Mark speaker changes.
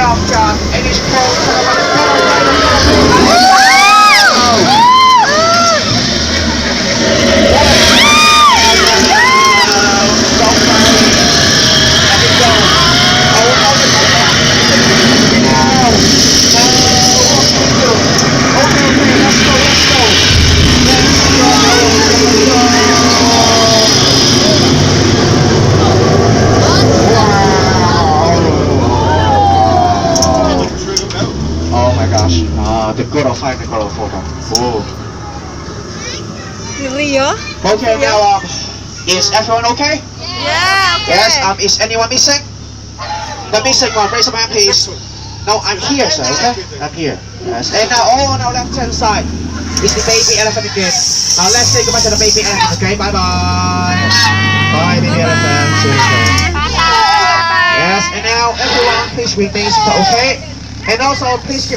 Speaker 1: after English Pro the good of 5 and good of 4. Oh.
Speaker 2: Rio?
Speaker 1: Okay, now is everyone okay?
Speaker 2: Yeah, okay.
Speaker 1: Yes, is anyone missing? The missing one, raise your hand please. No, I'm here sir, okay? I'm here. Yes, and now all on our left hand side is the baby elephant again. Now let's say goodbye to the baby elephant, okay? Bye bye. Bye baby elephant. See you soon. Yes, and now everyone please remain seated, okay? And also please keep